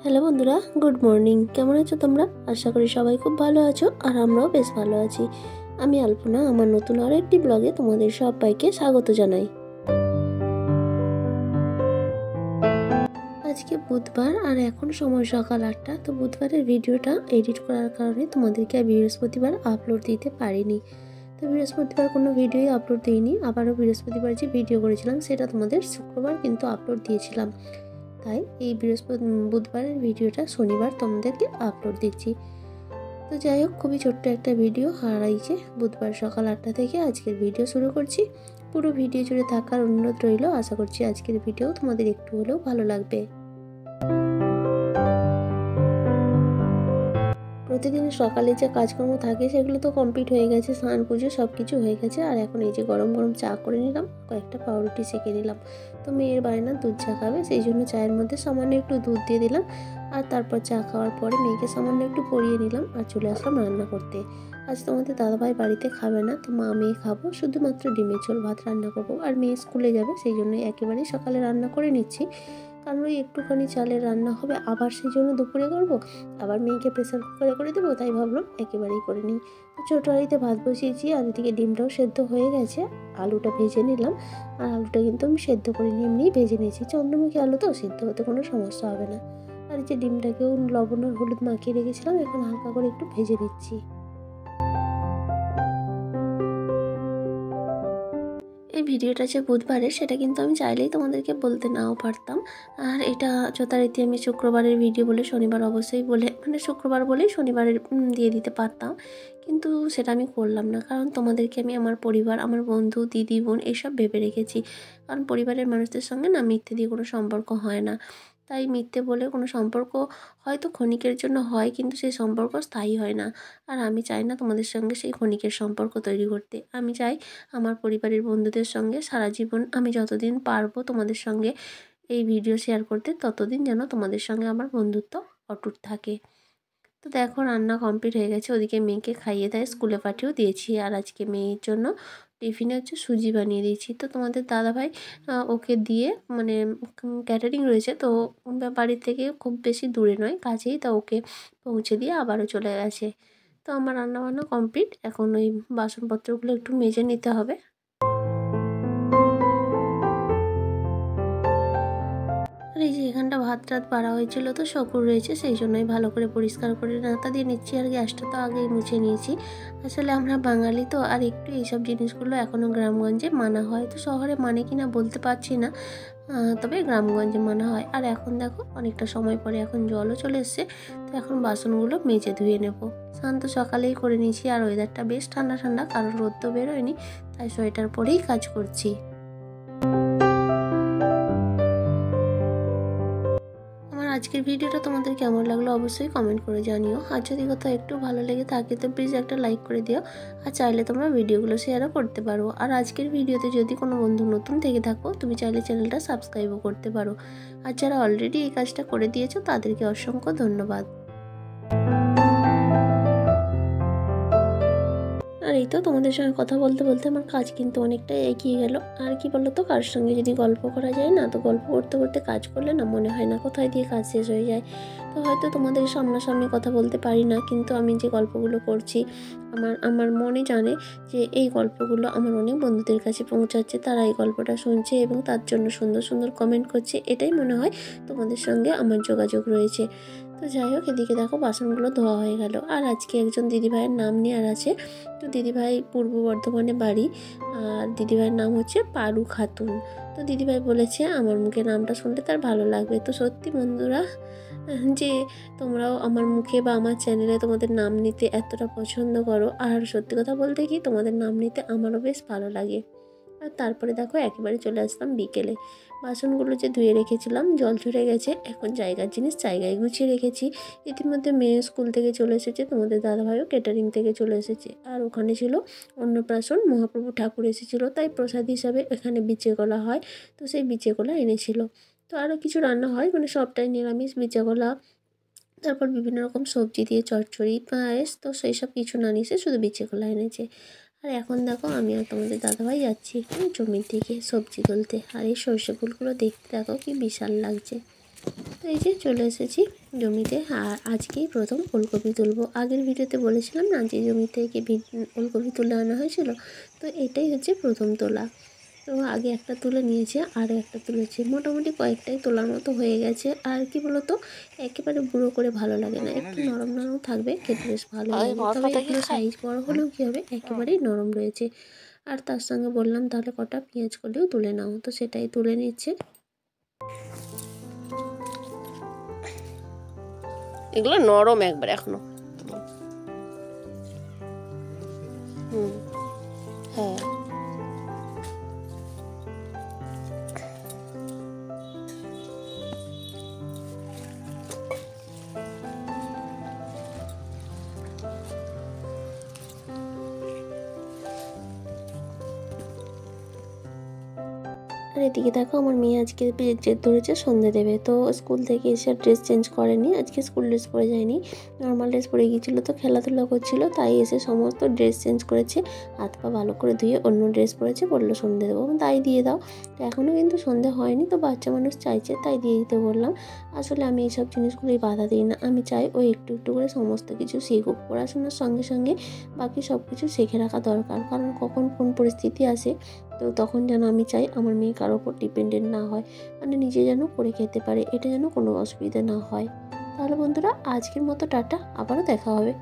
Hello বন্ধুরা, good morning. কেমন আছো তোমরা? আশা করি সবাই খুব ভালো আছো, আর আমরাও বেশ ভালো আছি। আমি আলপনা, আমার নতুন আরও একটি ব্লগে তোমাদের সবাইকে স্বাগত জানাই। আজকে বুধবার আর এখন সময় সকাল 8টা। তো বুধবারের ভিডিওটা এডিট করার কারণে তোমাদেরকে বৃহস্পতিবার আপলোড দিতে পারিনি। তো বৃহস্পতিবার কোনো ভিডিওই আপলোড দিইনি। আবারও বৃহস্পতিবার যে ভিডিও করেছিলাম সেটা তোমাদের শুক্রবার কিন্তু আপলোড দিয়েছিলাম। তাই এই বুধবারের ভিডিওটা শনিবার তোমাদেরকে আপলোড দিচ্ছি। তো যাই হোক, খুবই ছোট্ট একটা ভিডিও, আর এই যে বুধবার সকাল 8টা থেকে আজকের ভিডিও শুরু করছি। পুরো ভিডিও জুড়ে থাকার অনুরোধ রইল। আশা করছি আজকের ভিডিও তোমাদের একটু হলেও ভালো লাগবে। প্রতিদিন সকালে যে কাজকর্ম থাকে সেগুলো তো কমপ্লিট হয়ে গেছে, স্নান পুজো সব কিছু হয়ে গেছে। আর এখন এই যে গরম গরম চা করে নিলাম, কয়েকটা পাউরুটি সেঁকে নিলাম। তো মেয়ের বায়না দুধ চা খাবে, সেই জন্য চায়ের মধ্যে সামান্য একটু দুধ দিয়ে দিলাম। আর তারপর চা খাওয়ার পরে মেয়েকে সামান্য একটু পরিয়ে নিলাম আর চলে আসলাম রান্না করতে। আজ তোমাদের দাদাভাই বাড়িতে খাবে না, তো মা মেয়ে খাবো, শুধুমাত্র ডিমের ঝোল ভাত রান্না করবো। আর মেয়ে স্কুলে যাবে, সেই জন্যই একেবারেই সকালে রান্না করে নিচ্ছি। কারণ ওই একটুখানি চালের রান্না হবে, আবার সেই জন্য দুপুরে করবো, আবার মেয়েকে প্রেসার কুকারে করে দেবো, তাই ভাবলাম একেবারেই করে নিই। তো ছোটো হাঁড়িতে ভাত বসিয়েছি, আর এদিকে ডিমটাও সেদ্ধ হয়ে গেছে। আলুটা ভেজে নিলাম, আর আলুটা কিন্তু আমি সেদ্ধ করে নিয়ে এমনিই ভেজে নিয়েছি। চন্দ্রমুখী আলু তো, সেদ্ধ হতে কোনো সমস্যা হবে না। আর এই যে ডিমটাকেও লবণ আর হলুদ মাখিয়ে রেখেছিলাম, এখন হালকা করে একটু ভেজে নিচ্ছি। এই ভিডিওটা যে বুধবারের, সেটা কিন্তু আমি চাইলেই তোমাদেরকে বলতে নাও পারতাম। আর এটা যথারীতি আমি শুক্রবারের ভিডিও বলে শনিবার অবশ্যই বলে, মানে শুক্রবার বলেই শনিবারের দিয়ে দিতে পারতাম, কিন্তু সেটা আমি করলাম না। কারণ তোমাদেরকে আমি আমার পরিবার, আমার বন্ধু, দিদি, বোন এইসব ভেবে রেখেছি। কারণ পরিবারের মানুষদের সঙ্গে না মিথ্যে দিয়ে কোনো সম্পর্ক হয় না। তাই মিথ্যে বলে কোনো সম্পর্ক হয়তো ক্ষণিকের জন্য হয়, কিন্তু সেই সম্পর্ক স্থায়ী হয় না। আর আমি চাই না তোমাদের সঙ্গে সেই ক্ষণিকের সম্পর্ক তৈরি করতে। আমি চাই আমার পরিবারের বন্ধুদের সঙ্গে সারা জীবন আমি যতদিন পারবো তোমাদের সঙ্গে এই ভিডিও শেয়ার করতে, ততদিন যেন তোমাদের সঙ্গে আমার বন্ধুত্ব অটুট থাকে। তো দেখো, রান্না কমপ্লিট হয়ে গেছে। ওদিকে মেয়েকে খাইয়ে দেয়, স্কুলে পাঠিয়েও দিয়েছি। আর আজকে মেয়ের জন্য টিফিনে হচ্ছে সুজি বানিয়ে দিয়েছি। তো তোমাদের দাদাভাই ওকে দিয়ে, মানে ক্যাটারিং রয়েছে তো, বাড়ির থেকে খুব বেশি দূরে নয়, কাছেই, তা ওকে পৌঁছে দিয়ে আবারও চলে গেছে। তো আমার রান্নাবান্না কমপ্লিট, এখন ওই বাসনপত্রগুলো একটু মেজে নিতে হবে। আর এই যে এখানটা ভাত টাত বাড়া হয়েছিল, তো শকুর রয়েছে, সেই জন্যই ভালো করে পরিষ্কার করে নাতা দিয়ে নিচ্ছি। আর গ্যাসটা তো আগেই মুছে নিয়েছি। আসলে আমরা বাঙালি তো, আর একটু এইসব জিনিসগুলো এখনও গ্রামগঞ্জে মানা হয়। তো শহরে মানে কি না বলতে পারছি না, তবে গ্রামগঞ্জে মানা হয়। আর এখন দেখো অনেকটা সময় পরে এখন জলও চলে এসছে। তো এখন বাসনগুলো মেজে ধুয়ে নেব। স্নান তো সকালেই করে নিয়েছি। আর ওয়েদারটা বেশ ঠান্ডা ঠান্ডা, কারণ রোদ তো বেরোয়নি, তাই সোয়েটার পরেই কাজ করছি। আমার আজকের ভিডিওটা তোমাদের কেমন লাগলো অবশ্যই কমেন্ট করে জানিও। আর যদি কোথাও একটু ভালো লেগে থাকে তো প্লিজ একটা লাইক করে দিও। আর চাইলে তোমরা ভিডিওগুলো শেয়ারও করতে পারো। আর আজকের ভিডিওতে যদি কোনো বন্ধু নতুন থেকে থাকো, তুমি চাইলে চ্যানেলটা সাবস্ক্রাইবও করতে পারো। আর যারা অলরেডি এই কাজটা করে দিয়েছো তাদেরকে অসংখ্য ধন্যবাদ। আর এই তো তোমাদের সঙ্গে কথা বলতে বলতে আমার কাজ কিন্তু অনেকটাই এগিয়ে গেল। আর কি বলো তো, কার সঙ্গে যদি গল্প করা যায় না, তো গল্প করতে করতে কাজ করলে না মনে হয় না কোথায় দিয়ে কাজ শেষ হয়ে যায়। তো হয়তো তোমাদের সামনাসামনি কথা বলতে পারি না, কিন্তু আমি যে গল্পগুলো করছি, আমার মনে জানে যে এই গল্পগুলো আমার অনেক বন্ধুদের কাছে পৌঁছাচ্ছে, তারা এই গল্পটা শুনছে এবং তার জন্য সুন্দর সুন্দর কমেন্ট করছে। এটাই মনে হয় তোমাদের সঙ্গে আমার যোগাযোগ রয়েছে। তো যাই হোক, এদিকে দেখো বাসনগুলো ধোয়া হয়ে গেল। আর আজকে একজন দিদিভাইয়ের নাম নেওয়ার আছে। তো দিদিভাই পূর্ব বর্ধমানে বাড়ি, আর দিদিভাইয়ের নাম হচ্ছে পারু খাতুন। তো দিদিভাই বলেছে আমার মুখে নামটা শুনলে তার ভালো লাগবে। তো সত্যি বন্ধুরা, যে তোমরাও আমার মুখে বা আমার চ্যানেলে তোমাদের নাম নিতে এতটা পছন্দ করো, আর সত্যি কথা বলতে কি তোমাদের নাম নিতে আমারও বেশ ভালো লাগে। আর তারপরে দেখো একেবারে চলে আসলাম বিকেলে। বাসনগুলো যে ধুয়ে রেখেছিলাম জল ঝরে গেছে, এখন জায়গার জিনিস জায়গায় গুছিয়ে রেখেছি। ইতিমধ্যে মেয়ে স্কুল থেকে চলে এসেছে, তোমাদের দাদাভাইও ক্যাটারিং থেকে চলে এসেছে। আর ওখানে ছিল অন্নপ্রাশন, মহাপ্রভু ঠাকুর এসেছিলো, তাই প্রসাদ হিসাবে এখানে বিচে কলা হয়, তো সেই বিচে কলা এনেছিল। তো আরও কিছু রান্না হয়, মানে সবটাই নিরামিষ, বিচে কলা, তারপর বিভিন্ন রকম সবজি দিয়ে চচ্চড়ি, পায়েস, তো সেই সব কিছু না নিয়ে শুধু বিচে কলা এনেছে। আর এখন দেখো আমি আর তোমাদের দাদাভাই যাচ্ছি একটু জমির দিকে সবজি তুলতে। আর এই সর্ষে ফুলগুলো দেখতে দেখো কি বিশাল লাগছে। তো এই যে চলে এসেছি জমিতে, আর আজকেই প্রথম ওলকপি তুলবো। আগের ভিডিওতে বলেছিলাম না যে জমি থেকে ওলকপি তুলে আনা হয়েছিল, তো এটাই হচ্ছে প্রথম তোলা। তো আগে একটা তুলে নিয়েছে, আরও একটা তুলেছে, মোটামুটি কয়েকটাই তোলার মতো হয়ে গেছে। আর কি বলতো, একেবারে বুড়ো করে ভালো লাগে না, একটু নরম নরম থাকবে, খেতে বেশ ভালো লাগে। তবে এগুলো সাইজ বড় হলেও কী হবে, একেবারেই নরম রয়েছে। আর তার সঙ্গে বললাম তাহলে কটা পেঁয়াজ করলেও তুলে নাও, তো সেটাই তুলে নিচ্ছে। এগুলো নরম একবার এখনো। হ্যাঁ, আর এদিকে দেখো আমার মেয়ে আজকে জেদ ধরেছে সন্ধ্যে দেবে, তো স্কুল থেকে এসে ড্রেস চেঞ্জ করেনি, আজকে স্কুল ড্রেস পরে যায়নি, নর্মাল ড্রেস পরে গিয়েছিলো, তো খেলাধুলা করছিল, তাই এসে সমস্ত ড্রেস চেঞ্জ করেছে, হাত পা ভালো করে ধুয়ে অন্য ড্রেস পরেছে, বললো সন্ধ্যে দেবো, তাই দিয়ে দাও। তো এখনও কিন্তু সন্ধ্যে হয়নি, তো বাচ্চা মানুষ চাইছে তাই দিয়ে দিতে বললাম। আসলে আমি এইসব জিনিসগুলোই বাধা দিই না, আমি চাই ও একটু একটু করে সমস্ত কিছু শিখুক, পড়াশোনার সঙ্গে সঙ্গে বাকি সব কিছু শিখে রাখা দরকার, কারণ কখন কোন পরিস্থিতি আসে, তো তখন যেন আমি চাই আমার মেয়ে কারোর ওপর ডিপেন্ডেন্ট না হয়, মানে নিজে যেন করে খেতে পারে, এটা যেন কোনো অসুবিধা না হয়। তাহলে বন্ধুরা আজকের মতো টাটা, আবারও দেখা হবে।